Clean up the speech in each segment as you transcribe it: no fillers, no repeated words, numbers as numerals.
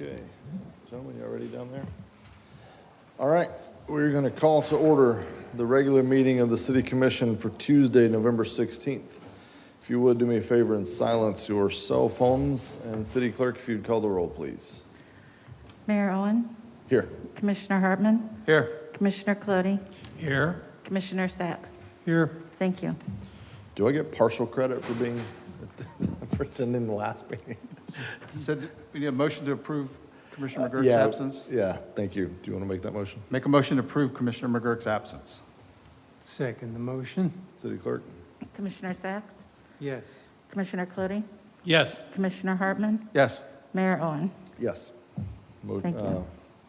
Okay, gentlemen, you already down there? All right, we're going to call to order the regular meeting of the City Commission for Tuesday, November 16th. If you would, do me a favor and silence your cell phones. And City Clerk, if you'd call the roll, please. Mayor Owen, Here. Commissioner Hartman, Here. Commissioner Clody, Here. Commissioner Sacks. Here. Thank you. Do I get partial credit for being, for attending the last meeting? Said we need a motion to approve Commissioner McGurk's Yeah, absence. Yeah, thank you. Do you want to make that motion? Make a motion to approve Commissioner McGurk's absence. Second the motion. City Clerk? Commissioner Sacks, Yes. Commissioner Clody, Yes. Commissioner Hartman, Yes. Mayor Owen. Yes. Thank you.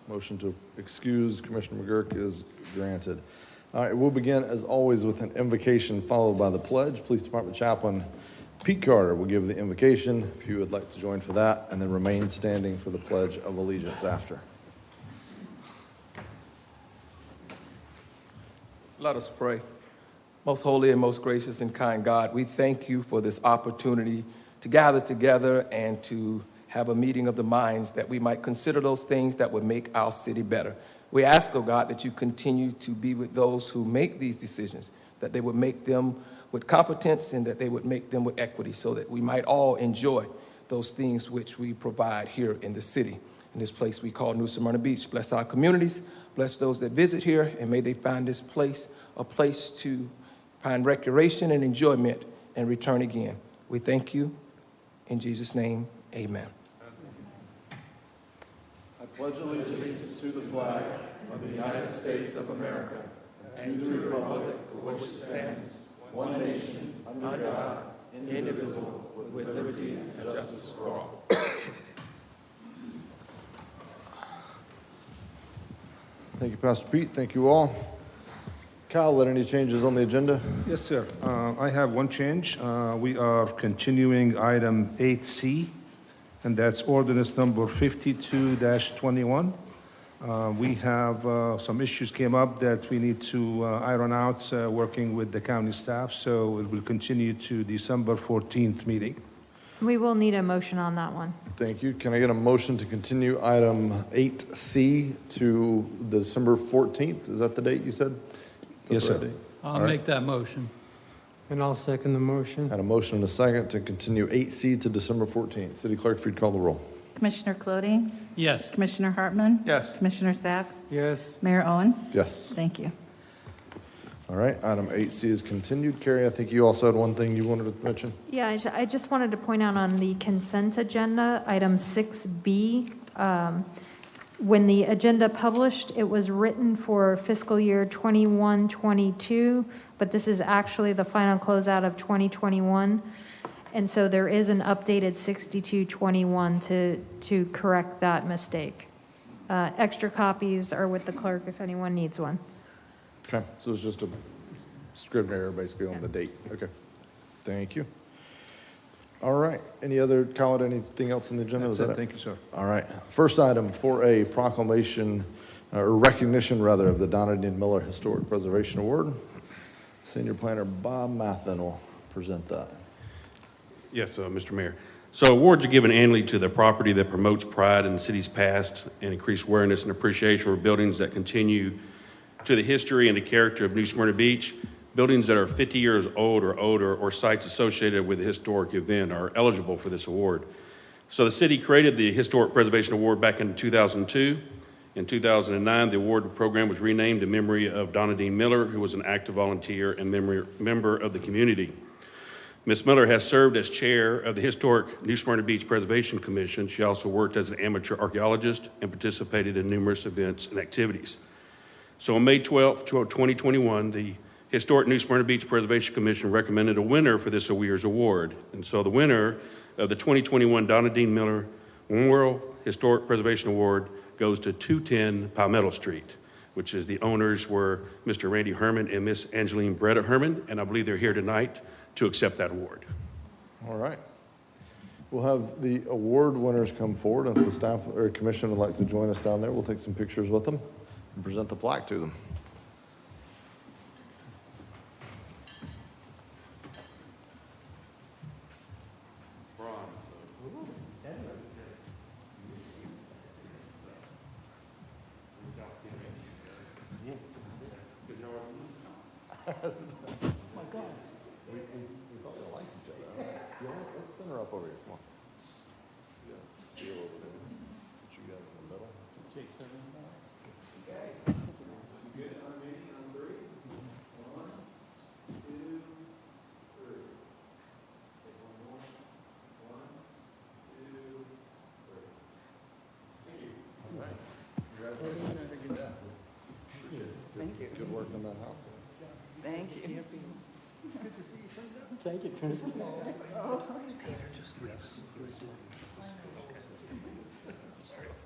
Motion to excuse Commissioner McGurk is granted. All right, we'll begin as always with an invocation followed by the pledge. Police Department Chaplain Pete Carter will give the invocation if you would like to join for that, and then remain standing for the Pledge of Allegiance after. Let us pray. Most holy and most gracious and kind God, we thank you for this opportunity to gather together and to have a meeting of the minds that we might consider those things that would make our city better. We ask, oh God, that you continue to be with those who make these decisions, that they would make them with competence and that they would make them with equity so that we might all enjoy those things which we provide here in the city, in this place we call New Smyrna Beach. Bless our communities, bless those that visit here, and may they find this place a place to find recreation and enjoyment and return again. We thank you. In Jesus' name, amen. I pledge allegiance to the flag Of the United States of America and to the republic for which it stands, one nation, under God, indivisible, with liberty and justice for all. Thank you, Pastor Pete. Thank you all. Kyle, led any changes on the agenda? Yes, sir. I have one change. We are continuing item 8C, and that's ordinance number 52-21. We have some issues came up that we need to iron out, working with the county staff, so it will continue to December 14th meeting. We will need a motion on that one. Thank you. Can I get a motion to continue item 8C to the December 14th? Is that the date you said? Yes, sir. I'll make that motion. And I'll second the motion. Had a motion and a second to continue 8C to December 14th. City Clerk, if you'd call the roll. Commissioner Clody, Yes. Commissioner Hartman, Yes. Commissioner Sacks, Yes. Mayor Owen. Yes. Thank you. All right, item 8C is continued. Carrie, I think you also had one thing you wanted to mention? Yeah, I just wanted to point out on the consent agenda, item 6B, when the agenda published, it was written for fiscal year 21-22, but this is actually the final closeout of 2021. And so there is an updated 6221 to correct that mistake. Extra copies are with the clerk if anyone needs one. Okay, so it's just a scrivener error basically on the date. Okay, thank you. All right, any other, Kyle, anything else on the agenda? That's Is that it. Thank you, sir. All right, first item for a proclamation, or recognition rather, of the Donna D. Miller Historic Preservation Award. Senior Planner Bob Mathen will present that. Yes, Mr. Mayor. So awards are given annually to the property that promotes pride in the city's past and increased awareness and appreciation for buildings that continue to the history and the character of New Smyrna Beach. Buildings that are 50 years old or older or sites associated with a historic event are eligible for this award. So the city created the Historic Preservation Award back in 2002. In 2009, the award program was renamed in memory of Donna Dean Miller, who was an active volunteer and member of the community. Ms. Miller has served as chair of the Historic New Smyrna Beach Preservation Commission. She also worked as an amateur archaeologist and participated in numerous events and activities. So on May 12th, 2021, the Historic New Smyrna Beach Preservation Commission recommended a winner for this year's award. And so the winner of the 2021 Donna Dean Miller Memorial Historic Preservation Award goes to 210 Palmetto Street, which is the owners were Mr. Randy Herman and Miss Angeline Bretta Herman, and I believe they're here tonight to accept that award. All right. We'll have the award winners come forward, and if the staff or commission would like to join us down there, we'll take some pictures with them and present the plaque to them. We thought we liked each other. All right. Yeah, let's send her up over here. Come on. Yeah, steal over there. Put you guys in the middle. Thank you. Good work on that house. Thank you. Thank you.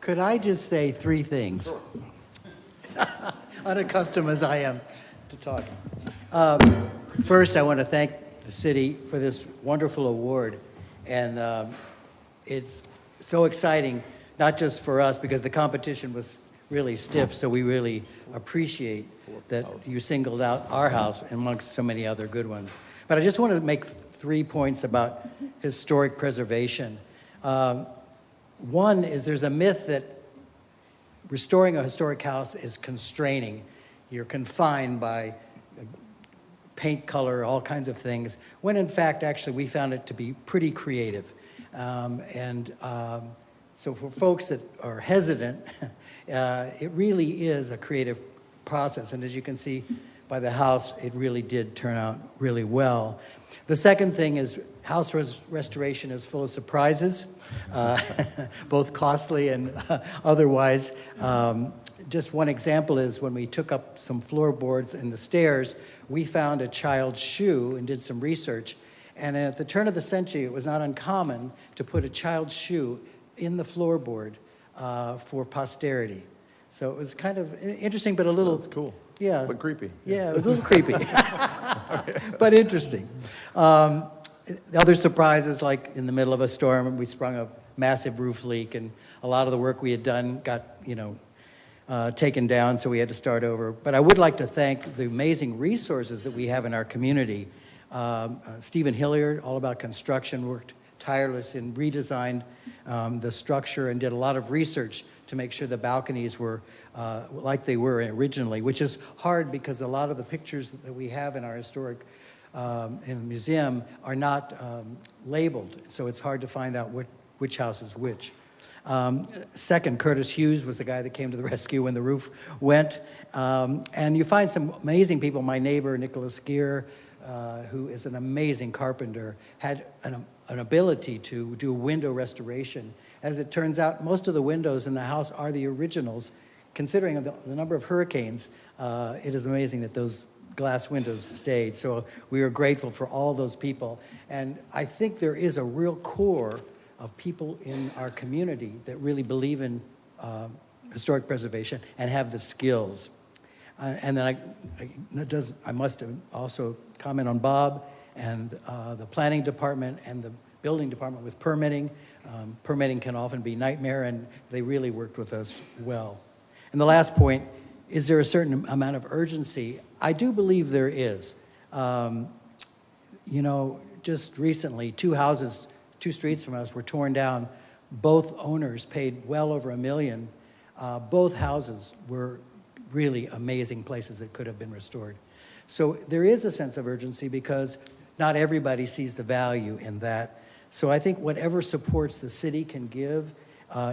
Could I just say three things? Unaccustomed as I am to talking. First, I want to thank the city for this wonderful award. And it's so exciting, not just for us, because the competition was really stiff, so we really appreciate that you singled out our house amongst so many other good ones. But I just want to make 3 points about historic preservation. One is there's a myth that restoring a historic house is constraining. You're confined by paint color, all kinds of things, when in fact, actually, we found it to be pretty creative. So for folks that are hesitant, it really is a creative process. And as you can see by the house, it really did turn out really well. The second thing is house restoration is full of surprises, both costly and otherwise. Just one example is when we took up some floorboards in the stairs, we found a child's shoe and did some research. And at the turn of the century, it was not uncommon to put a child's shoe in the floorboard for posterity. So it was kind of interesting, but a little... That's cool. Yeah. But creepy. Yeah, it was a little creepy, but interesting. Other surprises, like in the middle of a storm, we sprung a massive roof leak, and a lot of the work we had done got, taken down, so we had to start over. But I would like to thank the amazing resources that we have in our community. Stephen Hilliard, all about construction, worked tireless and redesigned the structure and did a lot of research to make sure the balconies were like they were originally, which is hard because a lot of the pictures that we have in our historic in the museum are not labeled, so it's hard to find out which house is which. Second, Curtis Hughes was the guy that came to the rescue when the roof went. And you find some amazing people. My neighbor, Nicholas Gear, who is an amazing carpenter, had an ability to do window restoration. As it turns out, most of the windows in the house are the originals. Considering the number of hurricanes, it is amazing that those glass windows stayed. So we are grateful for all those people. And I think there is a real core of people in our community that really believe in historic preservation and have the skills. And then I must also comment on Bob and the planning department and the building department with permitting. Permitting can often be a nightmare, and they really worked with us well. And the last point, is there a certain amount of urgency? I do believe there is. Just recently, 2 houses, 2 streets from us were torn down. Both owners paid well over $1 million. Both houses were really amazing places that could have been restored. So there is a sense of urgency because not everybody sees the value in that. So I think whatever supports the city can give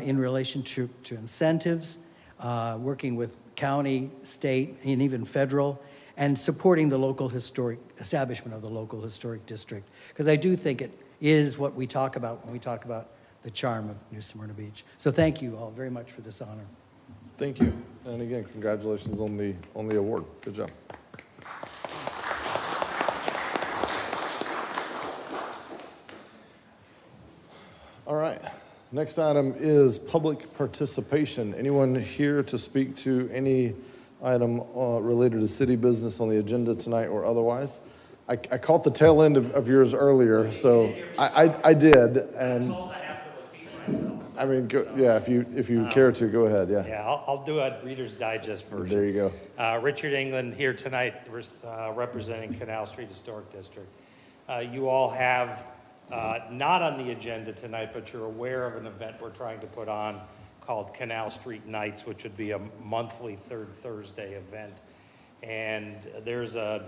in relation to incentives, working with county, state, and even federal, and supporting the local historic establishment of the local historic district. Because I do think it is what we talk about when we talk about the charm of New Smyrna Beach. So thank you all very much for this honor. Thank you. And again, congratulations on the award. Good job. All right. Next item is public participation. Anyone here to speak to any item related to city business on the agenda tonight or otherwise? I caught the tail end of yours earlier, so I did. And I mean, if you care to, go ahead. Yeah. Yeah, I'll do a Reader's Digest version. There you go. Richard England here tonight, representing Canal Street Historic District. You all have, not on the agenda tonight, but you're aware of an event we're trying to put on called Canal Street Nights, which would be a monthly third Thursday event. And there's a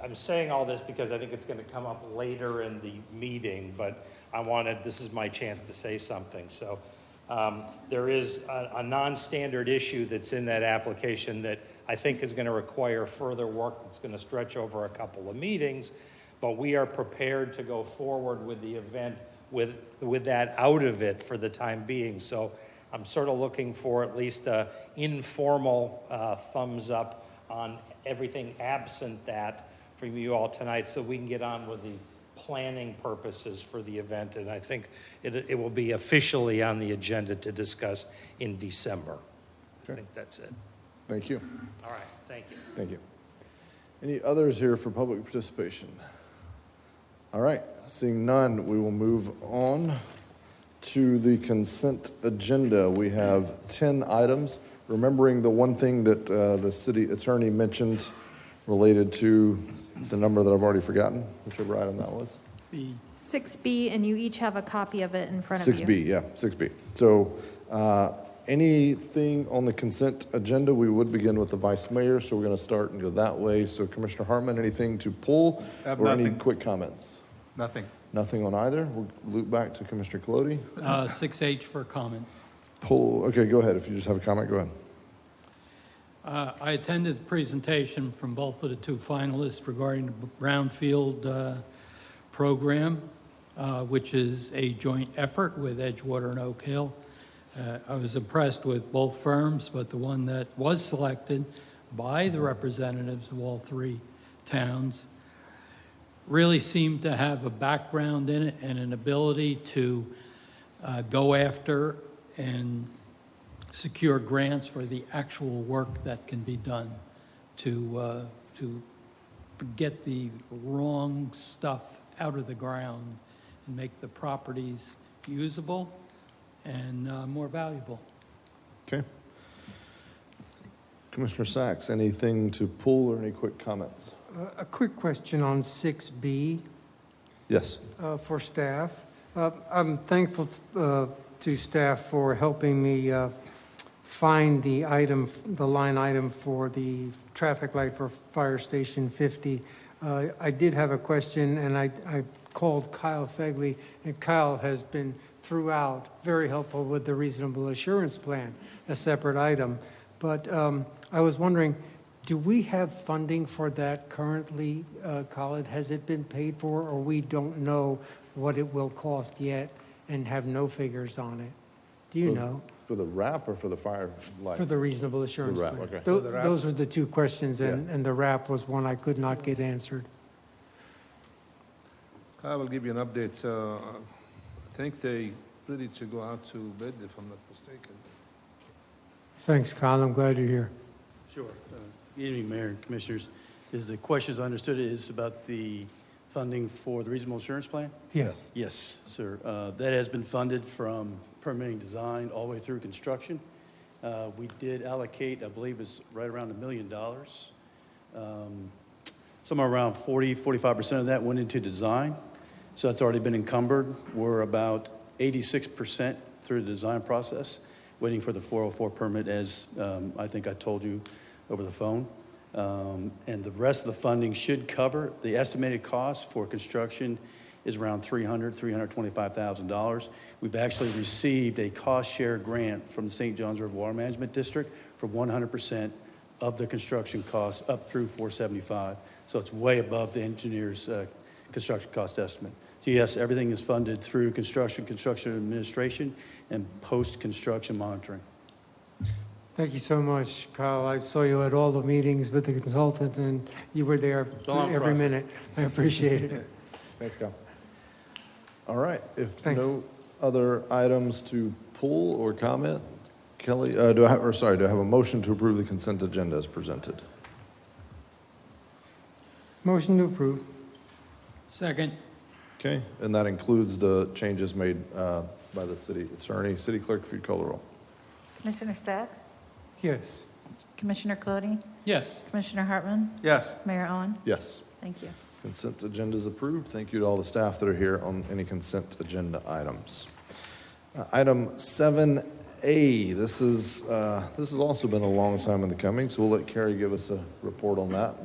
I'm saying all this because I think it's going to come up later in the meeting, but this is my chance to say something. So there is a non-standard issue that's in that application that I think is going to require further work that's going to stretch over a couple of meetings, but we are prepared to go forward with the event with that out of it for the time being. So I'm sort of looking for at least an informal thumbs up on everything absent that from you all tonight, so we can get on with the planning purposes for the event. And I think it will be officially on the agenda to discuss in December. I think that's it. Thank you. All right, thank you. Thank you. Any others here for public participation? All right, seeing none, we will move on to the consent agenda. We have 10 items. Remembering the one thing that the city attorney mentioned related to the number that I've already forgotten, whichever item that was. 6B, and you each have a copy of it in front of you. 6B, yeah, 6B. So anything on the consent agenda, we would begin with the vice mayor, so we're going to start and go that way. So Commissioner Hartman, anything to pull or any quick comments? Nothing. Nothing on either. We'll loop back to Commissioner Colodi. 6H for comment. Pull, okay, go ahead. If you just have a comment, go ahead. I attended the presentation from both of the two finalists regarding the Brownfield program, which is a joint effort with Edgewater and Oak Hill. I was impressed with both firms, but the one that was selected by the representatives of all three towns really seemed to have a background in it and an ability to go after and secure grants for the actual work that can be done to get the wrong stuff out of the ground and make the properties usable and more valuable. Okay. Commissioner Sachs, anything to pull or any quick comments? A quick question on 6B Yes. for staff. I'm thankful to staff for helping me find the line item for the traffic light for Fire Station 50. I did have a question, and I called Kyle Fegley, and Kyle has been throughout very helpful with the reasonable assurance plan, a separate item. But I was wondering, do we have funding for that currently, Colin? Has it been paid for, or we don't know what it will cost yet and have no figures on it? Do you know? For the wrap or for the fire light? For the reasonable assurance The wrap, plan. okay. Those were the two questions, and the wrap was one I could not get answered. I will give you an update. I think they ready to go out to bid, if I'm not mistaken. Thanks, Kyle. I'm glad you're here. Sure. Good evening, Mayor and Commissioners. The question, as I understood it, is about the funding for the reasonable assurance plan? Yes. Yes, sir. That has been funded from permitting design all the way through construction. We did allocate, I believe it's right around $1 million. Somewhere around 45% of that went into design. So that's already been encumbered. We're about 86% through the design process, waiting for the 404 permit, as I think I told you over the phone. And the rest of the funding should cover. The estimated cost for construction is around $325,000. We've actually received a cost share grant from the St. Johns River Water Management District for 100% of the construction costs up through 475. So it's way above the engineer's construction cost estimate. So yes, everything is funded through construction administration, and post-construction monitoring. Thank you so much, Kyle. I saw you at all the meetings with the consultant, and you were there every minute. I appreciate it. Thanks, Kyle. All right. If Thanks. no other items to pull or comment, Kelly, do I have a motion to approve the consent agenda as presented? Motion to approve. Second. Okay, and that includes the changes made by the city attorney. City clerk, if you'd call the roll. Commissioner Sachs? Yes. Commissioner Clody? Yes. Commissioner Hartman? Yes. Mayor Owen? Yes. Thank you. Consent agenda is approved. Thank you to all the staff that are here on any consent agenda items. Item 7A. This has also been a long time in the coming, so we'll let Carrie give us a report on that.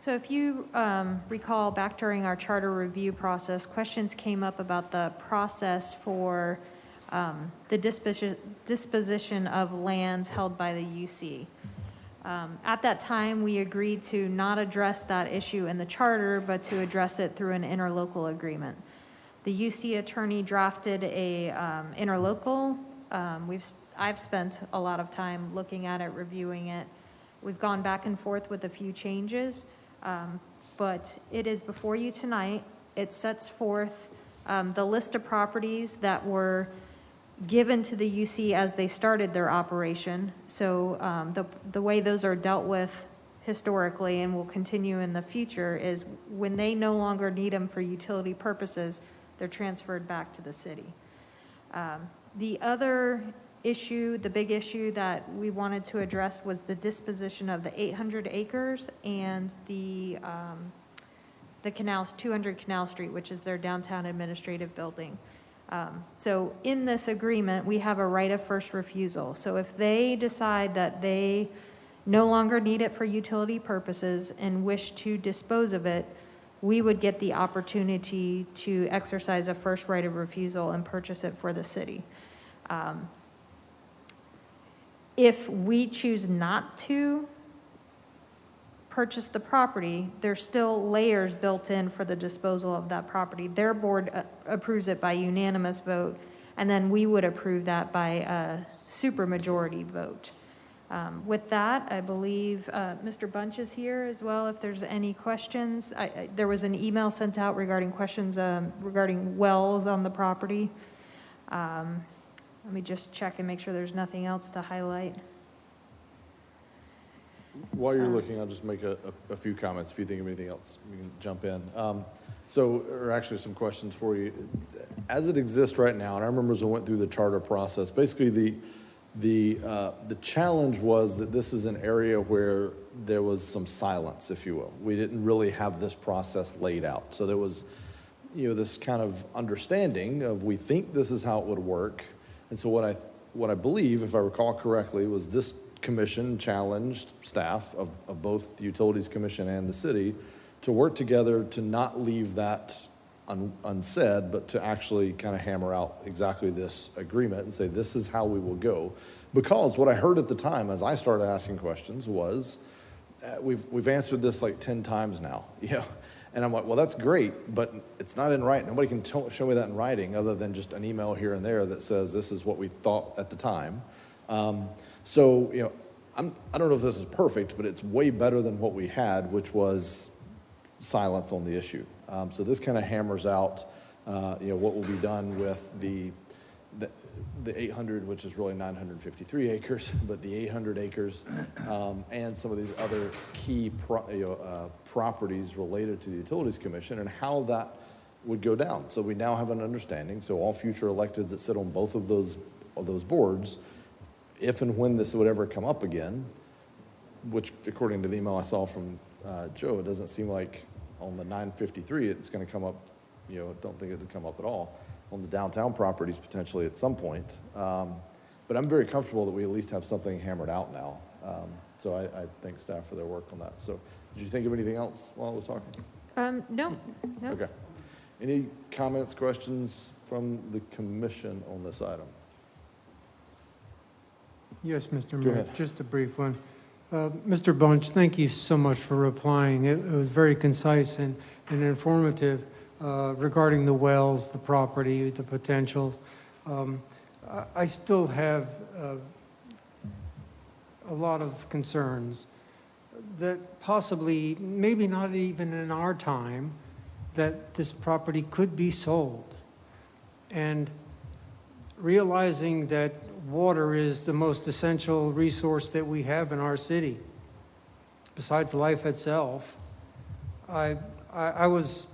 So if you recall back during our charter review process, questions came up about the process for the disposition of lands held by the UC. At that time, we agreed to not address that issue in the charter, but to address it through an interlocal agreement. The UC attorney drafted a interlocal. I've spent a lot of time looking at it, reviewing it. We've gone back and forth with a few changes, but it is before you tonight. It sets forth the list of properties that were given to the UC as they started their operation. So the way those are dealt with historically and will continue in the future is when they no longer need them for utility purposes, they're transferred back to the city. The other issue, the big issue that we wanted to address was the disposition of the 800 acres and the canals, 200 Canal Street, which is their downtown administrative building. So in this agreement, we have a right of first refusal. So if they decide that they no longer need it for utility purposes and wish to dispose of it, we would get the opportunity to exercise a first right of refusal and purchase it for the city. If we choose not to purchase the property, there's still layers built in for the disposal of that property. Their board approves it by unanimous vote, and then we would approve that by a supermajority vote. With that, I believe Mr. Bunch is here as well if there's any questions. There was an email sent out regarding questions regarding wells on the property. Let me just check and make sure there's nothing else to highlight. While you're looking, I'll just make a few comments. If you think of anything else, you can jump in. Or actually some questions for you. As it exists right now, and I remember as I went through the charter process, basically the challenge was that this is an area where there was some silence, if you will. We didn't really have this process laid out. So there was, this kind of understanding of we think this is how it would work. And so what I believe, if I recall correctly, was this commission challenged staff of both the Utilities Commission and the city to work together to not leave that unsaid, but to actually kind of hammer out exactly this agreement and say, this is how we will go. Because what I heard at the time as I started asking questions was, we've answered this like 10 times now. And I'm like, well, that's great, but it's not in writing. Nobody can show me that in writing other than just an email here and there that says this is what we thought at the time. So, I don't know if this is perfect, but it's way better than what we had, which was silence on the issue. So this kind of hammers out, what will be done with the 800, which is really 953 acres, but the 800 acres, and some of these other key properties related to the Utilities Commission and how that would go down. So we now have an understanding. So all future electeds that sit on both of those boards, if and when this would ever come up again, which according to the email I saw from Joe, it doesn't seem like on the 953 it's going to come up. I don't think it would come up at all on the downtown properties potentially at some point. But I'm very comfortable that we at least have something hammered out now. So I thank staff for their work on that. So did you think of anything else while I was talking? No. Okay. Any comments, questions from the commission on this item? Yes, Mr. Go Mayor, ahead. just a brief one. Mr. Bunch, thank you so much for replying. It was very concise and informative regarding the wells, the property, the potentials. I still have a lot of concerns that possibly, maybe not even in our time, that this property could be sold. And realizing that water is the most essential resource that we have in our city, besides life itself, I was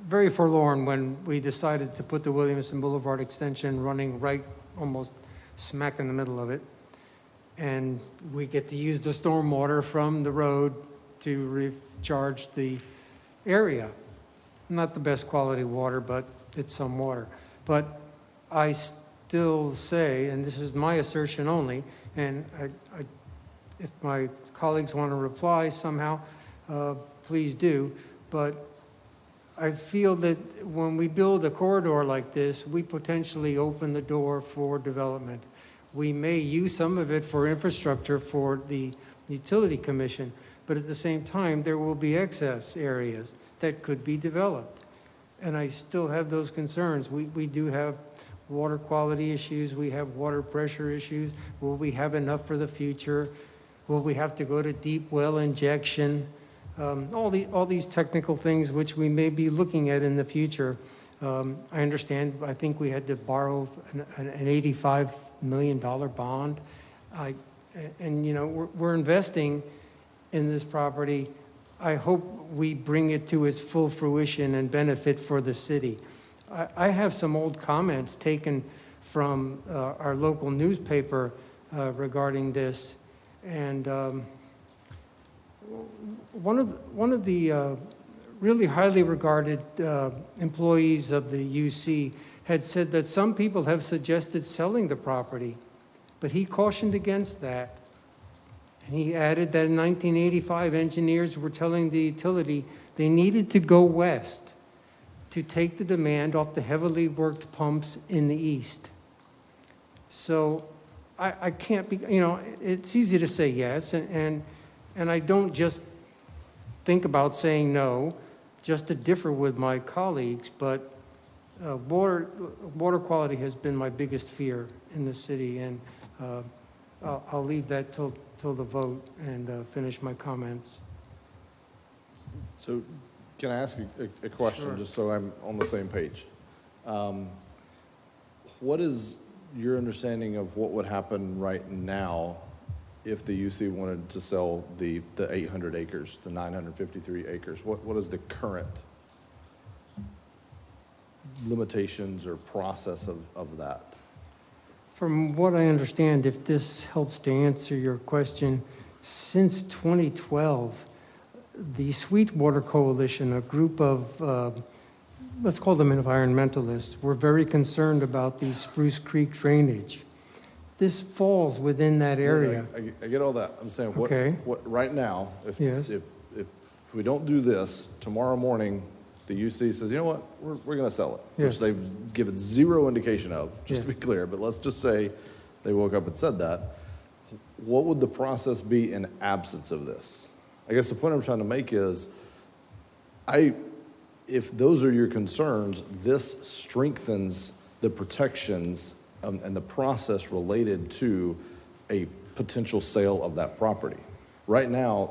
very forlorn when we decided to put the Williamson Boulevard extension running right almost smack in the middle of it. And we get to use the stormwater from the road to recharge the area. Not the best quality water, but it's some water. But I still say, and this is my assertion only, and if my colleagues want to reply somehow, please do. But I feel that when we build a corridor like this, we potentially open the door for development. We may use some of it for infrastructure for the Utility Commission, but at the same time, there will be excess areas that could be developed. And I still have those concerns. We do have water quality issues, we have water pressure issues. Will we have enough for the future? Will we have to go to deep well injection? All these technical things which we may be looking at in the future. I understand, I think we had to borrow an $85 million bond. And you know, we're investing in this property. I hope we bring it to its full fruition and benefit for the city. I have some old comments taken from our local newspaper regarding this. And one of the really highly regarded employees of the UC had said that some people have suggested selling the property, but he cautioned against that. And he added that in 1985, engineers were telling the utility they needed to go west to take the demand off the heavily worked pumps in the east. So I can't be, you know, it's easy to say yes, and I don't just think about saying no, just to differ with my colleagues, but water quality has been my biggest fear in the city, and I'll leave that till the vote and finish my comments. So can I ask a question, Sure. just so I'm on the same page? What is your understanding of what would happen right now if the UC wanted to sell the 800 acres, the 953 acres? What is the current limitations or process of that? From what I understand, if this helps to answer your question, since 2012, the Sweetwater Coalition, a group of, let's call them environmentalists, were very concerned about the Spruce Creek drainage. This falls within that area. I get all that. I'm saying, Okay. what right now, if Yes. we don't do this, tomorrow morning, the UC says, you know what, we're going to sell it, Yes. which they've given zero indication of, just to be clear, but let's just say they woke up and said that. What would the process be in absence of this? I guess the point I'm trying to make is, if those are your concerns, this strengthens the protections and the process related to a potential sale of that property. Right now,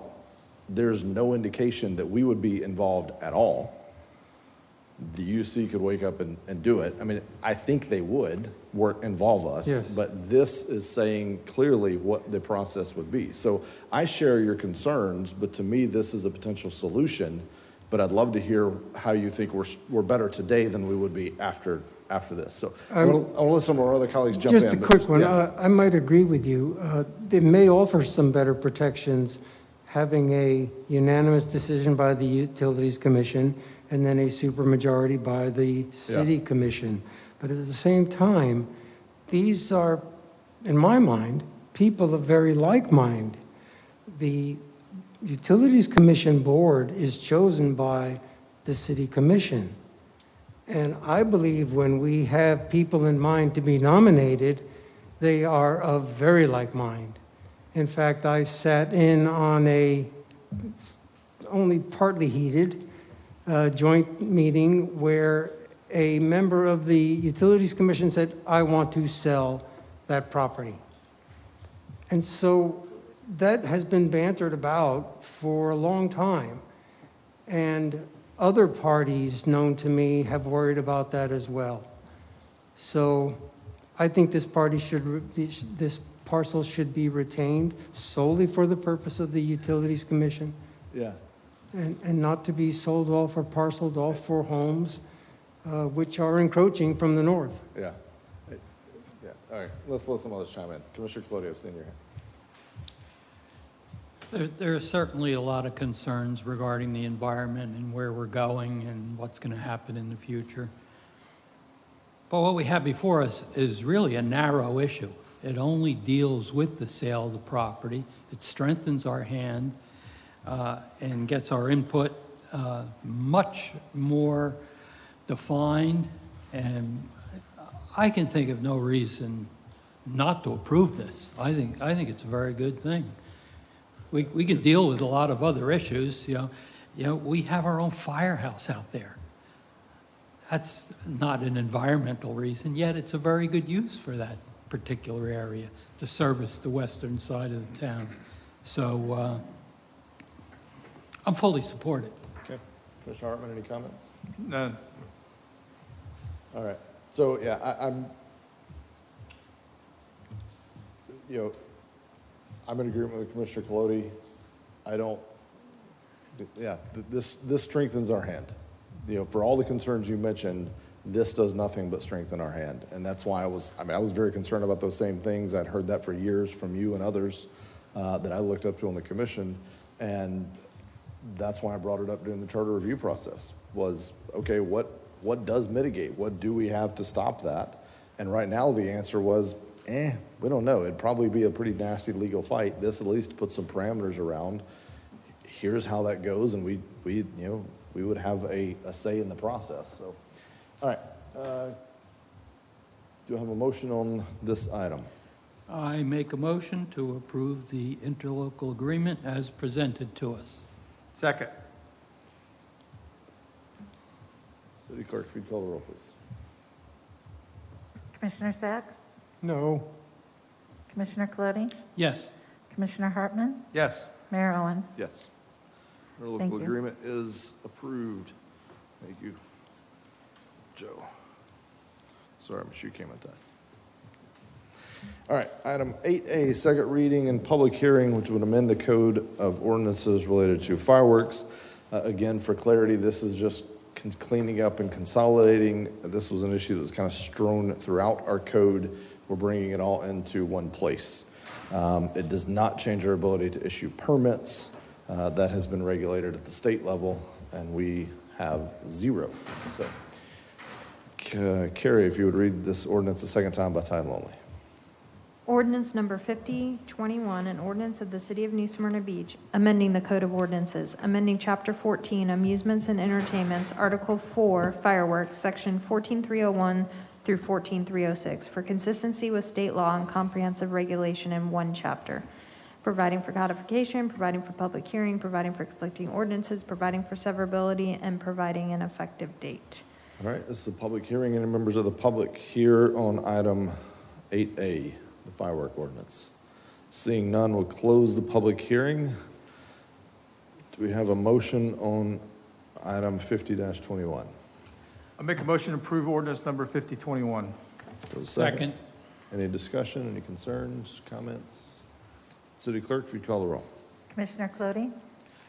there's no indication that we would be involved at all. The UC could wake up and do it. I mean, I think they would involve us, Yes. but this is saying clearly what the process would be. So I share your concerns, but to me, this is a potential solution. But I'd love to hear how you think we're better today than we would be after this. So I'll let some of our other colleagues jump in. Just a but quick one. yeah. I might agree with you. It may offer some better protections having a unanimous decision by the Utilities Commission and then a supermajority by the City Commission. But at the same time, these are, in my mind, people of very like mind. The Utilities Commission Board is chosen by the City Commission. And I believe when we have people in mind to be nominated, they are of very like mind. In fact, I sat in on a only partly heated joint meeting where a member of the Utilities Commission said, I want to sell that property. And so that has been bantered about for a long time. And other parties known to me have worried about that as well. So I think this parcel should be retained solely for the purpose of the Utilities Commission Yeah. and not to be sold off or parceled off for homes which are encroaching from the north. Yeah. Yeah. All right. Let's let some others chime in. Commissioner Clodio, I've seen your hand. There are certainly a lot of concerns regarding the environment and where we're going and what's going to happen in the future. But what we have before us is really a narrow issue. It only deals with the sale of the property. It strengthens our hand. and gets our input much more defined, and I can think of no reason not to approve this. I think it's a very good thing. We can deal with a lot of other issues, you know, we have our own firehouse out there. That's not an environmental reason, yet it's a very good use for that particular area to service the western side of the town. So I'm fully supported. Okay. Commissioner Hartman, any comments? None. All right. So, yeah, I'm, you know, I'm in agreement with Commissioner Colodi. This strengthens our hand. You know, for all the concerns you mentioned, this does nothing but strengthen our hand. And that's why I was very concerned about those same things. I'd heard that for years from you and others that I looked up to on the commission. And that's why I brought it up during the charter review process was, okay, what does mitigate? What do we have to stop that? And right now the answer was, we don't know. It'd probably be a pretty nasty legal fight. This at least puts some parameters around. Here's how that goes, and we would have a say in the process. So, all right. Do I have a motion on this item? I make a motion to approve the interlocal agreement as presented to us. Second. City Clerk, if you'd call the roll, please. Commissioner Sacks? No. Commissioner Colodi? Yes. Commissioner Hartman? Yes. Mayor Owen? Yes. Our Thank local you. agreement is approved. Thank you, Joe. Sorry, my shoe came untied. All right, item 8A, second reading and public hearing, which would amend the code of ordinances related to fireworks. Again, for clarity, this is just cleaning up and consolidating. This was an issue that was kind of strewn throughout our code. We're bringing it all into one place. It does not change our ability to issue permits. That has been regulated at the state level, and we have zero. So, Carrie, if you would read this ordinance a second time by title only. Ordinance number 5021, an ordinance of the City of New Smyrna Beach, amending the Code of Ordinances, amending Chapter 14, Amusements and Entertainments, Article 4, Fireworks, Section 14301 through 14306, for consistency with state law and comprehensive regulation in one chapter, providing for codification, providing for public hearing, providing for conflicting ordinances, providing for severability, and providing an effective date. All right, this is a public hearing. Any members of the public here on item 8A? The firework ordinance. Seeing none, we'll close the public hearing. Do we have a motion on item 50-21? I make a motion to approve ordinance number 5021. Second. Any discussion, any concerns, comments? City Clerk, if you'd call the roll. Commissioner Colodi?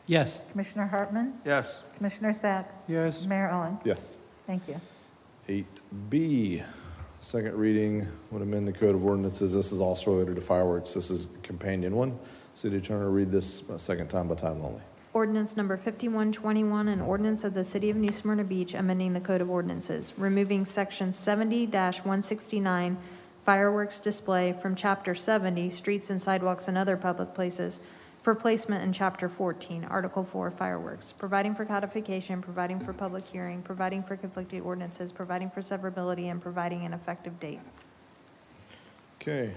Yes. Commissioner Hartman? Yes. Commissioner Sacks? Yes. Mayor Owen? Yes. Thank you. 8B, second reading would amend the Code of Ordinances. This is also related to fireworks. This is companion one. City Attorney, read this a second time by title only. Ordinance number 5121, an ordinance of the City of New Smyrna Beach amending the Code of Ordinances, removing Section 70-169, fireworks display, from Chapter 70, Streets and Sidewalks and Other Public Places, for placement in Chapter 14, Article 4, Fireworks, providing for codification, providing for public hearing, providing for conflicting ordinances, providing for severability, and providing an effective date. Okay,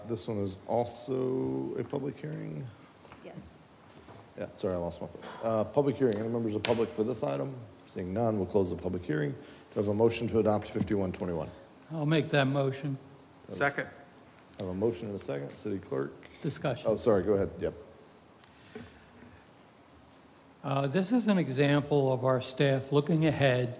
this one is also a public hearing. Yes. Yeah, sorry, I lost my place. Public hearing. Any members of the public for this item? Seeing none, we'll close the public hearing. Do I have a motion to adopt 5121? I'll make that motion. Second. I have a motion and a second. City Clerk. Discussion. Oh, sorry, go ahead. Yep. This is an example of our staff looking ahead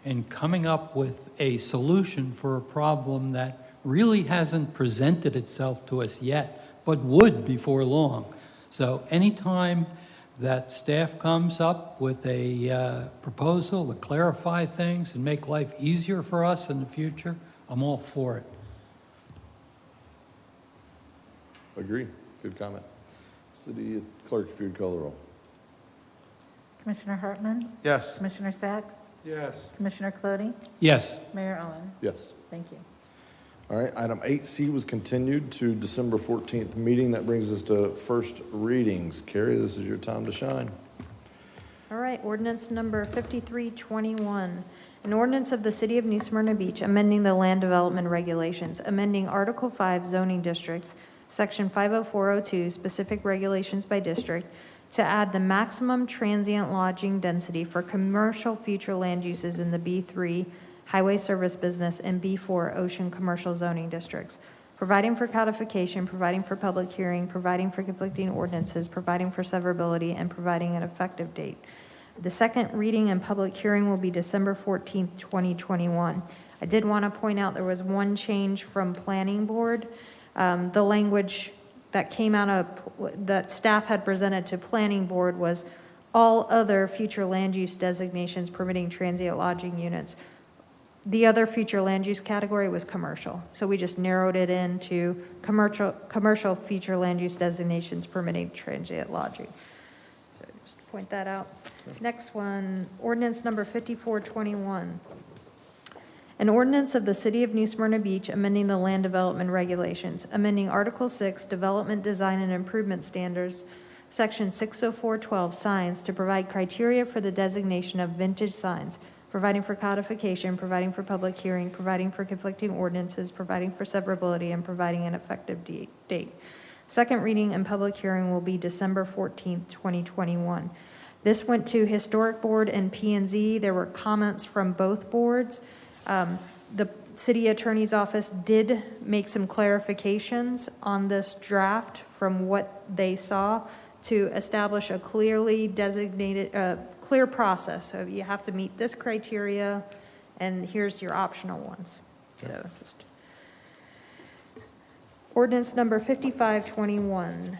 and coming up with a solution for a problem that really hasn't presented itself to us yet, but would before long. So anytime that staff comes up with a proposal to clarify things and make life easier for us in the future, I'm all for it. Agree. Good comment. City Clerk, if you'd call the roll. Commissioner Hartman? Yes. Commissioner Sacks? Yes. Commissioner Colodi? Yes. Mayor Owen? Yes. Thank you. All right, item 8C was continued to December 14th meeting. That brings us to first readings. Carrie, this is your time to shine. All right, ordinance number 5321, an ordinance of the City of New Smyrna Beach amending the land development regulations, amending Article 5 zoning districts, Section 50402, specific regulations by district, to add the maximum transient lodging density for commercial future land uses in the B3 highway service business and B4 ocean commercial zoning districts, providing for codification, providing for public hearing, providing for conflicting ordinances, providing for severability, and providing an effective date. The second reading and public hearing will be December 14th, 2021. I did want to point out there was one change from planning board. The language that came out of, that staff had presented to planning board was all other future land use designations permitting transient lodging units. The other future land use category was commercial. So we just narrowed it into commercial future land use designations permitting transient lodging. So just point that out. Next one, ordinance number 5421. An ordinance of the City of New Smyrna Beach amending the land development regulations, amending Article 6, Development Design and Improvement Standards, Section 60412, signs to provide criteria for the designation of vintage signs, providing for codification, providing for public hearing, providing for conflicting ordinances, providing for severability, and providing an effective date. Second reading and public hearing will be December 14th, 2021. This went to Historic Board and P&Z. There were comments from both boards. The City Attorney's Office did make some clarifications on this draft from what they saw to establish a clearly designated, clear process. So you have to meet this criteria, and here's your optional ones. Okay. So just ordinance number 5521.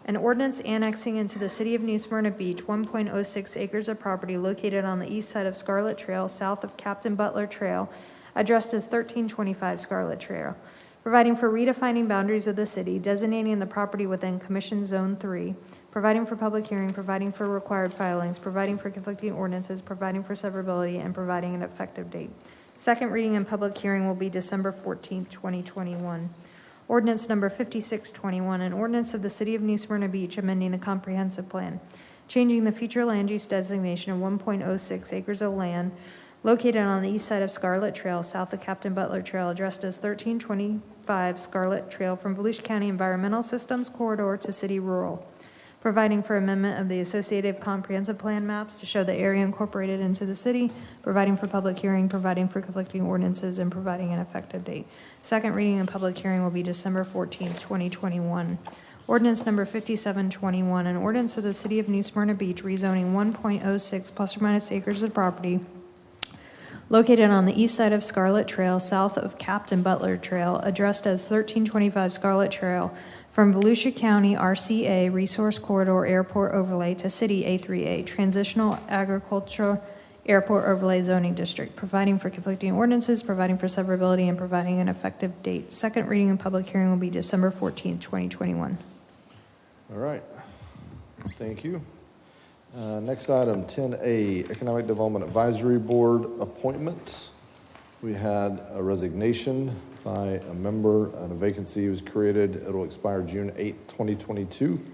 An ordinance annexing into the City of New Smyrna Beach 1.06 acres of property located on the east side of Scarlet Trail, south of Captain Butler Trail, addressed as 1325 Scarlet Trail, providing for redefining boundaries of the city, designating the property within Commission Zone 3, providing for public hearing, providing for required filings, providing for conflicting ordinances, providing for severability, and providing an effective date. Second reading and public hearing will be December 14th, 2021. Ordinance number 5621, an ordinance of the City of New Smyrna Beach amending the comprehensive plan, changing the future land use designation of 1.06 acres of land located on the east side of Scarlet Trail, south of Captain Butler Trail, addressed as 1325 Scarlet Trail from Volusia County Environmental Systems Corridor to City Rural, providing for amendment of the associated comprehensive plan maps to show the area incorporated into the city, providing for public hearing, providing for conflicting ordinances, and providing an effective date. Second reading and public hearing will be December 14th, 2021. Ordinance number 5721, an ordinance of the City of New Smyrna Beach rezoning 1.06 plus or minus acres of property located on the east side of Scarlet Trail, south of Captain Butler Trail, addressed as 1325 Scarlet Trail, from Volusia County RCA Resource Corridor Airport Overlay to City A3A Transitional Agricultural Airport Overlay Zoning District, providing for conflicting ordinances, providing for severability, and providing an effective date. Second reading and public hearing will be December 14th, 2021. All right. Thank you. Next item, 10A, Economic Development Advisory Board appointments. We had a resignation by a member and a vacancy was created. It'll expire June 8, 2022.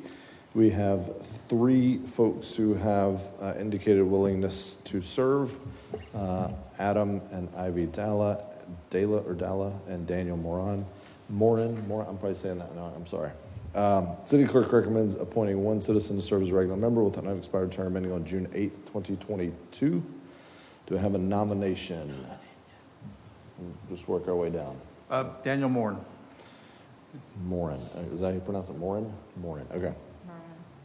We have 3 folks who have indicated willingness to serve, Adam and Ivy Dalla, and Daniel Moran. I'm probably saying that wrong, I'm sorry. City Clerk recommends appointing 1 citizen to serve as a regular member with an unexpired term ending on June 8, 2022. Do I have a nomination? We'll just work our way down. Daniel Moran. Moran. Is that how you pronounce it? Moran? Moran. Okay.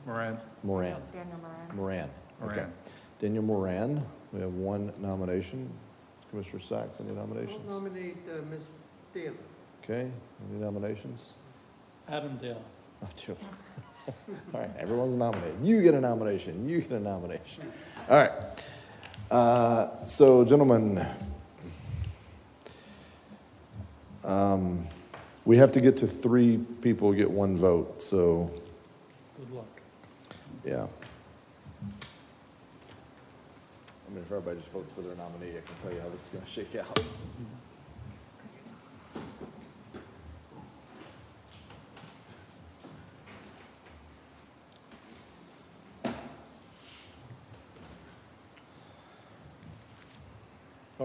Moran. Moran. Daniel Moran. Moran. Okay. Moran. Daniel Moran. We have 1 nomination. Commissioner Sachs, any nominations? I'll nominate Ms. Taylor. Okay. Any nominations? Adam Dale. Oh, dear. All right. Everyone's nominated. You get a nomination. You get a nomination. All right. So, gentlemen, we have to get to 3 people get 1 vote. So, Good luck. yeah. I mean, if everybody just votes for their nominee, I can tell you how this is going to shake out.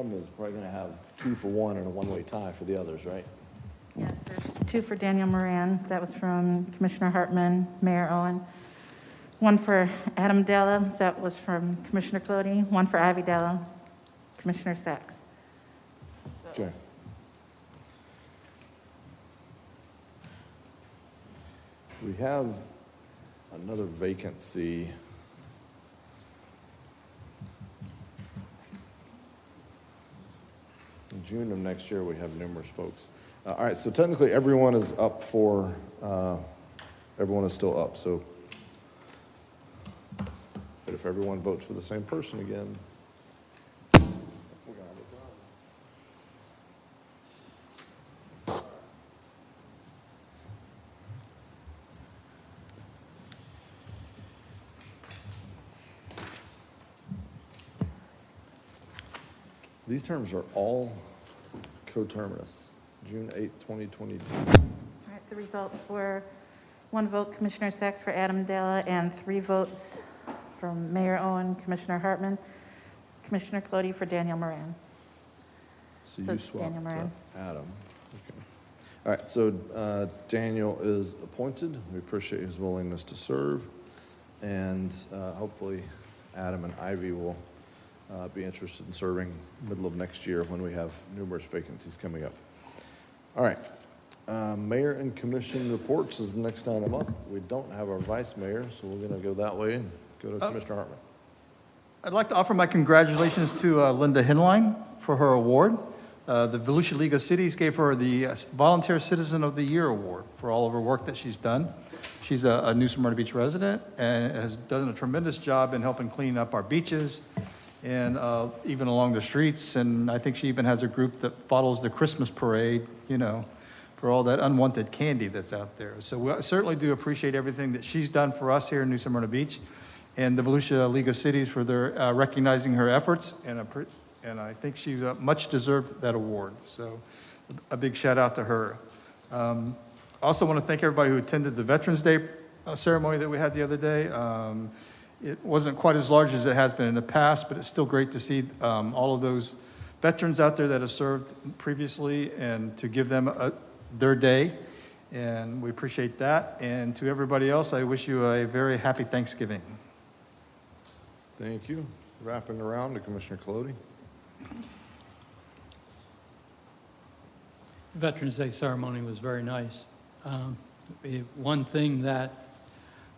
problem is we're probably gonna have 2 for one and a one-way tie for the others, right? Yeah, there's 2 for Daniel Moran. That was from Commissioner Hartman, Mayor Owen. 1 for Adam Della. That was from Commissioner Clody. 1 for Ivy Della, Commissioner Sacks. Okay. We have another vacancy. In June of next year, we have numerous folks. All right, so technically, everyone is up for, everyone is still up, so. But if everyone votes for the same person again, we're gonna have a problem. These terms are all coterminous, June 8th, 2022. All right, the results were 1 vote Commissioner Sacks for Adam Della and 3 votes from Mayor Owen, Commissioner Hartman, Commissioner Clody for Daniel Moran. So So you it's swapped Daniel Moran. Adam. Okay. All right, so Daniel is appointed. We appreciate his willingness to serve. And hopefully Adam and Ivy will be interested in serving middle of next year when we have numerous vacancies coming up. All right, mayor and commission reports is the next item up. We don't have our vice mayor, so we're gonna go that way and go to Commissioner Hartman. I'd like to offer my congratulations to Linda Hinline for her award. The Volusia League of Cities gave her the Volunteer Citizen of the Year Award for all of her work that she's done. She's a New Smyrna Beach resident and has done a tremendous job in helping clean up our beaches and even along the streets. And I think she even has a group that follows the Christmas parade, you know, for all that unwanted candy that's out there. So we certainly do appreciate everything that she's done for us here in New Smyrna Beach and the Volusia League of Cities for their recognizing her efforts. And I think she much deserved that award. So a big shout out to her. Also want to thank everybody who attended the Veterans Day ceremony that we had the other day. It wasn't quite as large as it has been in the past, but it's still great to see all of those veterans out there that have served previously and to give them their day. And we appreciate that. And to everybody else, I wish you a very happy Thanksgiving. Thank you. Wrapping around to Commissioner Clody. Veterans Day ceremony was very nice. One thing that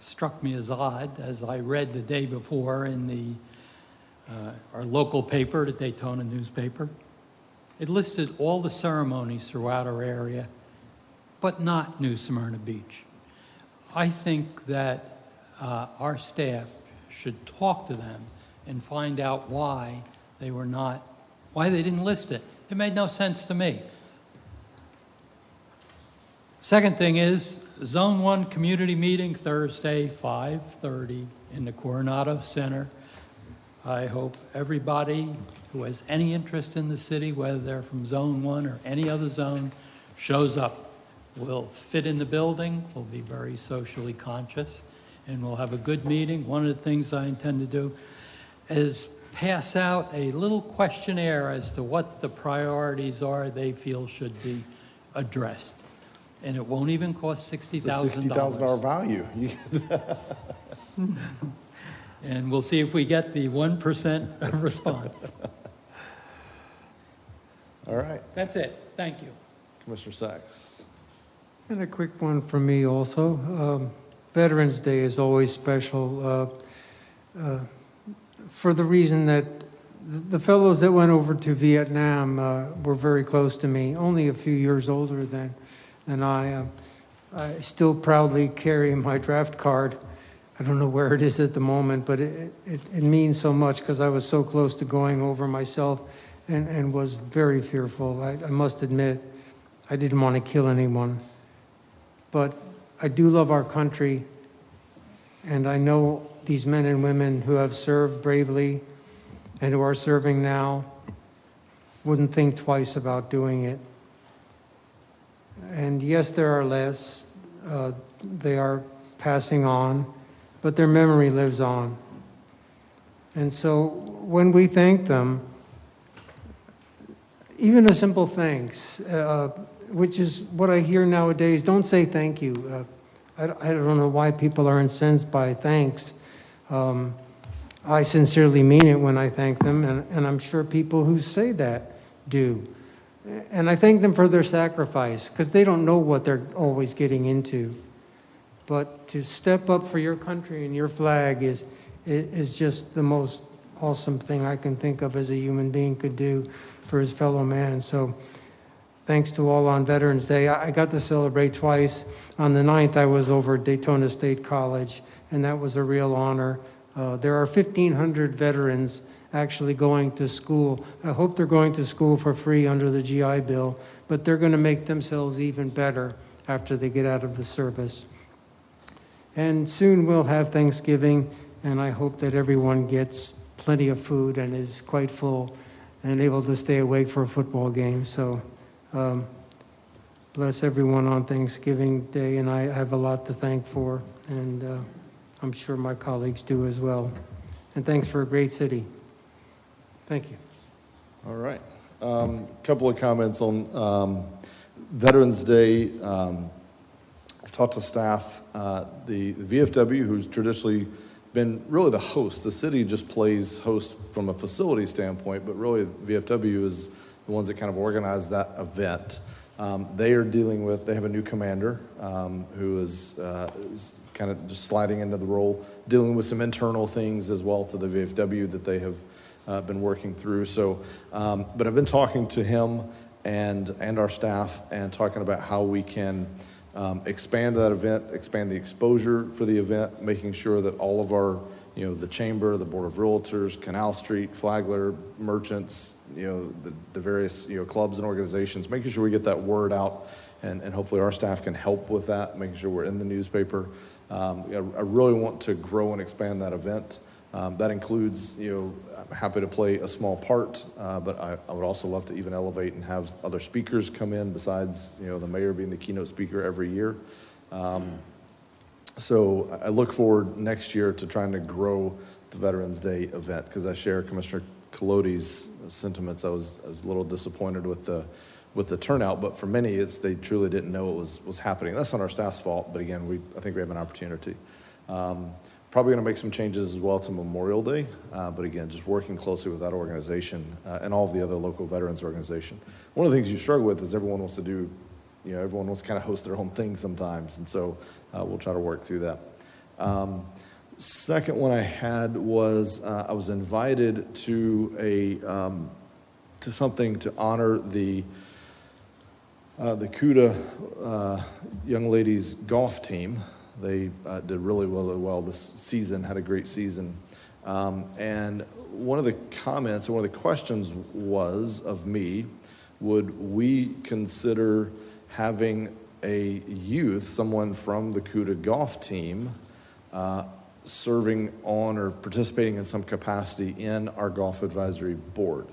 struck me as odd, as I read the day before in our local paper, the Daytona newspaper, it listed all the ceremonies throughout our area, but not New Smyrna Beach. I think that our staff should talk to them and find out why they didn't list it. It made no sense to me. Second thing is, Zone 1 community meeting Thursday, 5:30 in the Coronado Center. I hope everybody who has any interest in the city, whether they're from Zone 1 or any other zone, shows up. We'll fit in the building, we'll be very socially conscious, and we'll have a good meeting. One of the things I intend to do is pass out a little questionnaire as to what the priorities are they feel should be addressed. And it won't even cost $60,000. It's a $60,000 value. And we'll see if we get the 1% response. All right, That's it. Thank you. Commissioner Sacks. And a quick one from me also. Veterans Day is always special for the reason that the fellows that went over to Vietnam were very close to me, only a few years older than I. I still proudly carry my draft card. I don't know where it is at the moment, but it means so much because I was so close to going over myself and was very fearful. I must admit, I didn't want to kill anyone. But I do love our country, and I know these men and women who have served bravely and who are serving now wouldn't think twice about doing it. And yes, there are less. They are passing on, but their memory lives on. And so when we thank them, even a simple thanks, which is what I hear nowadays. Don't say thank you. I don't know why people are incensed by thanks. I sincerely mean it when I thank them, and I'm sure people who say that do. And I thank them for their sacrifice, because they don't know what they're always getting into. But to step up for your country and your flag is just the most awesome thing I can think of as a human being could do for his fellow man. So thanks to all on Veterans Day. I got to celebrate twice. On the 9th, I was over at Daytona State College, and that was a real honor. There are 1,500 veterans actually going to school. I hope they're going to school for free under the GI Bill, but they're going to make themselves even better after they get out of the service. And soon we'll have Thanksgiving, and I hope that everyone gets plenty of food and is quite full and able to stay awake for a football game. So bless everyone on Thanksgiving Day, and I have a lot to thank for, and I'm sure my colleagues do as well. And thanks for a great city. Thank you. All right. Couple of comments on Veterans Day. I've talked to staff. The VFW, who's traditionally been really the host, the city just plays host from a facility standpoint, but really VFW is the ones that kind of organize that event. They are dealing with, they have a new commander who is kind of just sliding into the role, dealing with some internal things as well to the VFW that they have been working through. So, but I've been talking to him and our staff and talking about how we can expand that event, expand the exposure for the event, making sure that all of our, the Chamber, the Board of Realtors, Canal Street, Flagler, merchants, the various, clubs and organizations, making sure we get that word out, and hopefully our staff can help with that, making sure we're in the newspaper. I really want to grow and expand that event. That includes, I'm happy to play a small part, but I would also love to even elevate and have other speakers come in besides, the mayor being the keynote speaker every year. So I look forward next year to trying to grow the Veterans Day event, because I share Commissioner Colodey's sentiments. I was a little disappointed with the turnout, but for many, they truly didn't know it was happening. That's not our staff's fault, but again, I think we have an opportunity. Probably going to make some changes as well to Memorial Day, but again, just working closely with that organization and all of the other local veterans organization. One of the things you struggle with is everyone wants to do, everyone wants to kind of host their own thing sometimes, and so we'll try to work through that. Second one I had was I was invited to something to honor the CUDA young ladies golf team. They did really well this season, had a great season. And one of the comments, or one of the questions was of me, would we consider having a youth, someone from the CUDA golf team, serving on or participating in some capacity in our golf advisory board?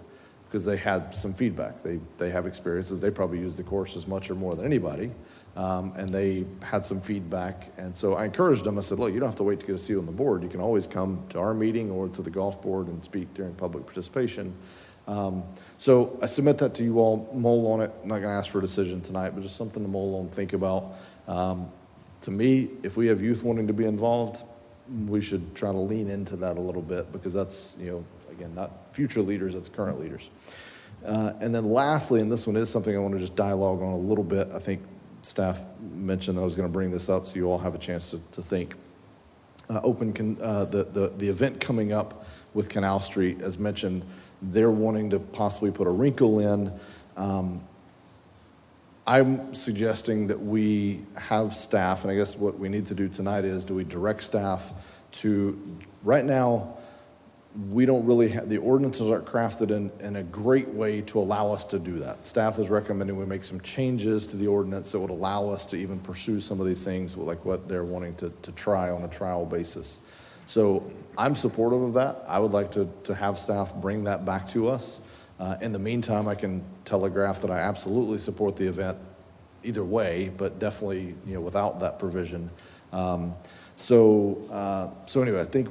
Because they had some feedback. They have experiences. They probably use the course as much or more than anybody. And they had some feedback. And so I encouraged them. I said, look, you don't have to wait to get a seat on the board. You can always come to our meeting or to the golf board and speak during public participation. So I submit that to you all, mull on it. I'm not going to ask for a decision tonight, but just something to mull on, think about. To me, if we have youth wanting to be involved, we should try to lean into that a little bit, because that's, again, not future leaders, that's current leaders. And then lastly, and this one is something I want to just dialogue on a little bit. I think staff mentioned I was going to bring this up, so you all have a chance to think. The event coming up with Canal Street, as mentioned, they're wanting to possibly put a wrinkle in. I'm suggesting that we have staff, and I guess what we need to do tonight is, do we direct staff to, right now, we don't really have, the ordinances aren't crafted in a great way to allow us to do that. Staff is recommending we make some changes to the ordinance that would allow us to even pursue some of these things, like what they're wanting to try on a trial basis. So I'm supportive of that. I would like to have staff bring that back to us. In the meantime, I can telegraph that I absolutely support the event either way, but definitely, without that provision. So anyway, I think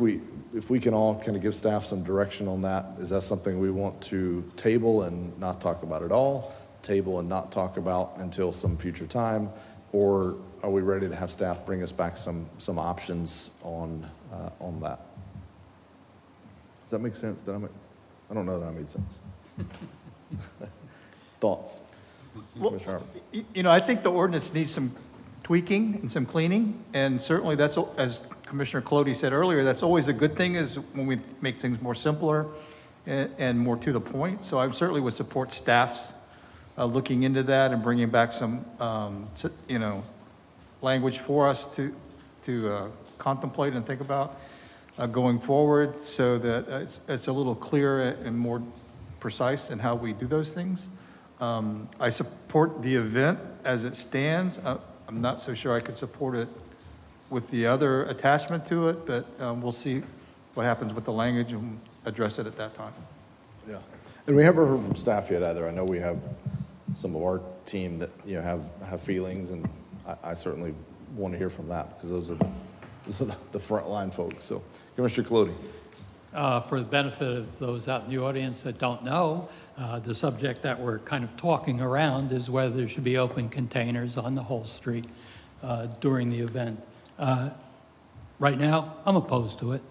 if we can all kind of give staff some direction on that, is that something we want to table and not talk about at all? Table and not talk about until some future time? Or are we ready to have staff bring us back some options on that? Does that make sense? I don't know that I made sense. Thoughts? Commissioner Hartman? I think the ordinance needs some tweaking and some cleaning, and certainly that's, as Commissioner Clody said earlier, that's always a good thing, is when we make things more simpler and more to the point. So I certainly would support staff's looking into that and bringing back some, language for us to contemplate and think about going forward, so that it's a little clearer and more precise in how we do those things. I support the event as it stands. I'm not so sure I could support it with the other attachment to it, but we'll see what happens with the language and address it at that time. Yeah. And we haven't heard from staff yet either. I know we have some of our team that, have feelings, and I certainly want to hear from that, because those are the frontline folks. So, Commissioner Clody. For the benefit of those out in the audience that don't know, the subject that we're kind of talking around is whether there should be open containers on the whole street during the event. Right now, I'm opposed to it.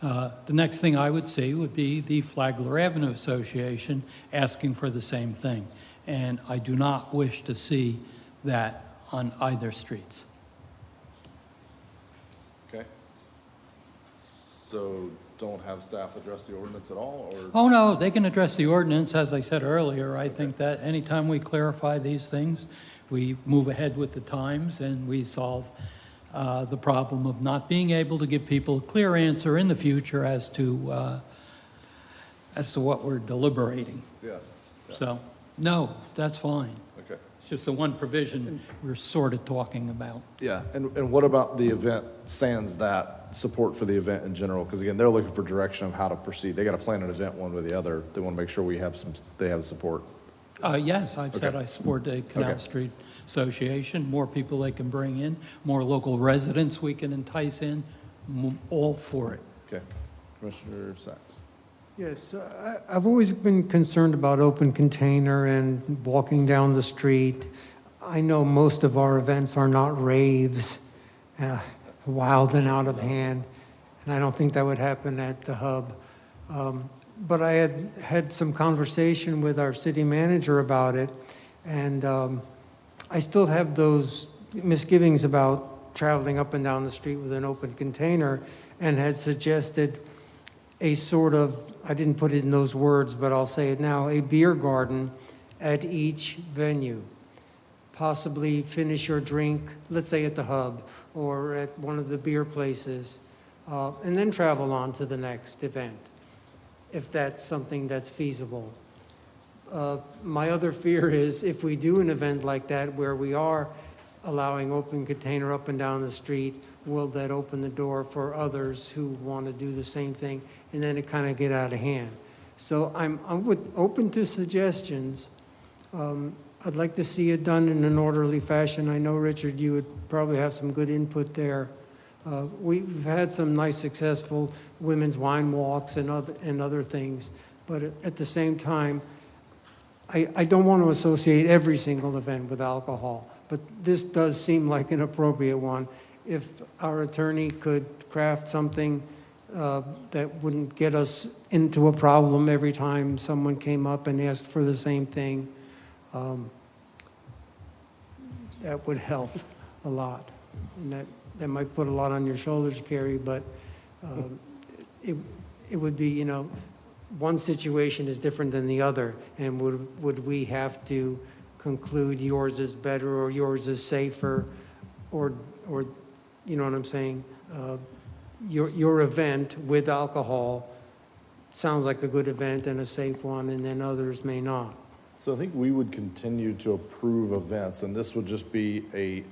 The next thing I would see would be the Flagler Avenue Association asking for the same thing. And I do not wish to see that on either streets. Okay. So don't have staff address the ordinance at all, or? Oh, no, they can address the ordinance. As I said earlier, I think that anytime we clarify these things, we move ahead with the times and we solve the problem of not being able to give people a clear answer in the future as to what we're deliberating. Yeah. So, no, that's fine. Okay. It's just the one provision we're sort of talking about. Yeah, and what about the event, sans that support for the event in general? Because again, they're looking for direction of how to proceed. They got to plan an event one way or the other. They want to make sure they have support. Yes, I've said I support the Canal Street Association, more people they can bring in, more local residents we can entice in, all for it. Okay. Commissioner Sachs. Yes, I've always been concerned about open container and walking down the street. I know most of our events are not raves, wild and out of hand, and I don't think that would happen at the Hub. But I had some conversation with our city manager about it, and I still have those misgivings about traveling up and down the street with an open container, and had suggested a sort of, I didn't put it in those words, but I'll say it now, a beer garden at each venue. Possibly finish your drink, let's say at the Hub or at one of the beer places, and then travel on to the next event, if that's something that's feasible. My other fear is if we do an event like that where we are allowing open container up and down the street, will that open the door for others who want to do the same thing, and then it kind of get out of hand? So I'm open to suggestions. I'd like to see it done in an orderly fashion. I know, Richard, you would probably have some good input there. We've had some nice, successful women's wine walks and other things, but at the same time, I don't want to associate every single event with alcohol, but this does seem like an appropriate one. If our attorney could craft something that wouldn't get us into a problem every time someone came up and asked for the same thing, that would help a lot. And that might put a lot on your shoulders, Carrie, but it would be, one situation is different than the other, and would we have to conclude yours is better or yours is safer, or you know what I'm saying? Your event with alcohol sounds like a good event and a safe one, and then others may not. So I think we would continue to approve events, and this would just be a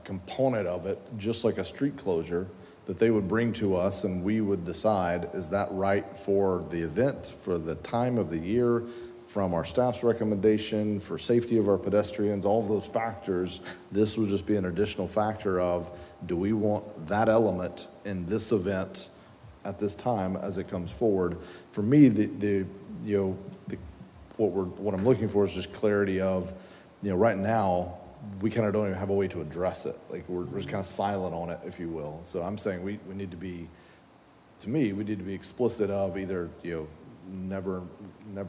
component of it, just like a street closure, that they would bring to us, and we would decide, is that right for the event, for the time of the year, from our staff's recommendation, for safety of our pedestrians, all of those factors, this would just be an additional factor of, do we want that element in this event at this time as it comes forward? For me, what I'm looking for is just clarity of, right now, we kind of don't even have a way to address it. Like, we're just kind of silent on it, if you will. So I'm saying we need to be, to me, we need to be explicit of either, never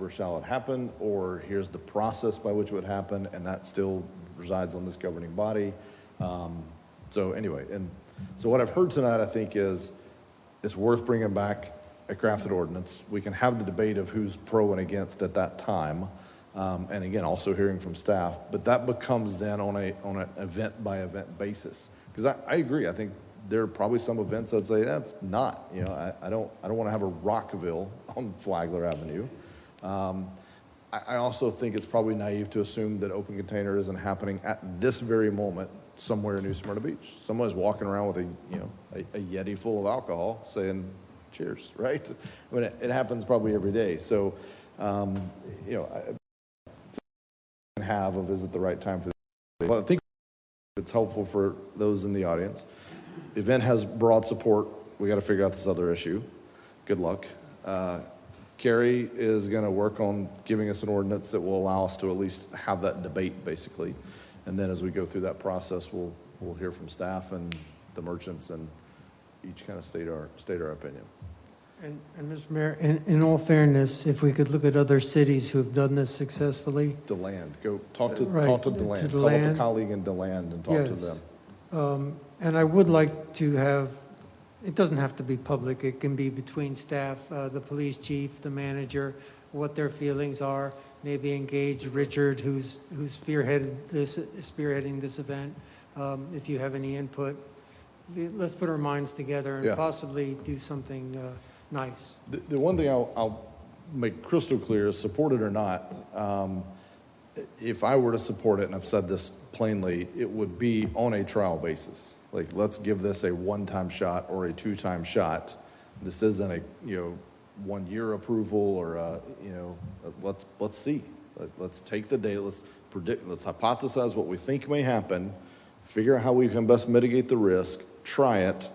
shall it happen, or here's the process by which it would happen, and that still resides on this governing body. So anyway, and so what I've heard tonight, I think, is it's worth bringing back a crafted ordinance. We can have the debate of who's pro and against at that time. And again, also hearing from staff, but that becomes then on an event by event basis. Because I agree, I think there are probably some events I'd say that's not, I don't want to have a Rockville on Flagler Avenue. I also think it's probably naive to assume that open container isn't happening at this very moment somewhere in New Smyrna Beach. Someone's walking around with a Yeti full of alcohol saying cheers, right? I mean, it happens probably every day. So, have of is it the right time for this? Well, I think it's helpful for those in the audience. The event has broad support. We got to figure out this other issue. Good luck. Carrie is going to work on giving us an ordinance that will allow us to at least have that debate, basically. And then as we go through that process, we'll hear from staff and the merchants and each kind of state our opinion. And Mr. Mayor, in all fairness, if we could look at other cities who have done this successfully. DeLand, go talk to Right, DeLand. to Call up a DeLand. colleague in DeLand and talk to Yes. them. And I would like to have, it doesn't have to be public, it can be between staff, the police chief, the manager, what their feelings are, maybe engage Richard, who's spearheading this event. If you have any input, let's put our minds together and Yeah. possibly do something nice. The one thing I'll make crystal clear is, support it or not, if I were to support it, and I've said this plainly, it would be on a trial basis. Like, let's give this a one-time shot or a two-time shot. This isn't a 1-year approval or let's see. Let's take the data. Let's predict. Let's hypothesize what we think may happen. Figure out how we can best mitigate the risk. Try it,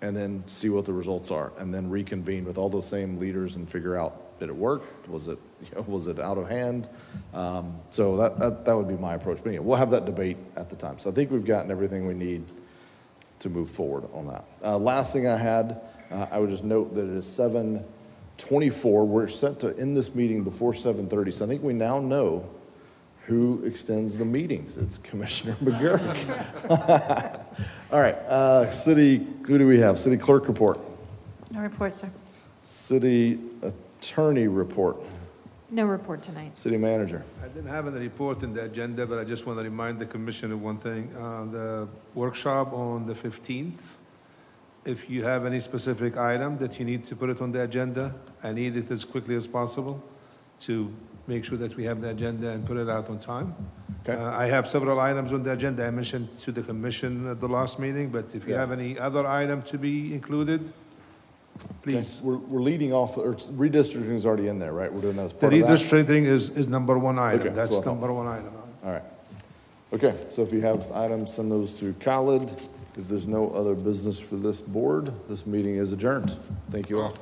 and then see what the results are, and then reconvene with all those same leaders and figure out, did it work? Was it out of hand? So that would be my approach. But anyway, we'll have that debate at the time. So I think we've gotten everything we need to move forward on that. Last thing I had, I would just note that it is 7:24. We're set to end this meeting before 7:30. So I think we now know who extends the meetings. It's Commissioner McGurk. All right, who do we have? City clerk report. No report, sir. City attorney report. No report tonight. City manager. I didn't have any report in the agenda, but I just want to remind the commission of one thing. The workshop on the 15th, if you have any specific item that you need to put it on the agenda, I need it as quickly as possible to make sure that we have the agenda and put it out on time. Okay. I have several items on the agenda I mentioned to the commission at the last meeting, but if you have any other item to be included, please. Okay. We're leading off, or redistricting is already in there, right? We're doing that as The part of that? redistricting is number one item. Okay, That's that's what I thought. number one item. All right. Okay, so if you have items, send those to Khalid. If there's no other business for this board, this meeting is adjourned. Thank you all.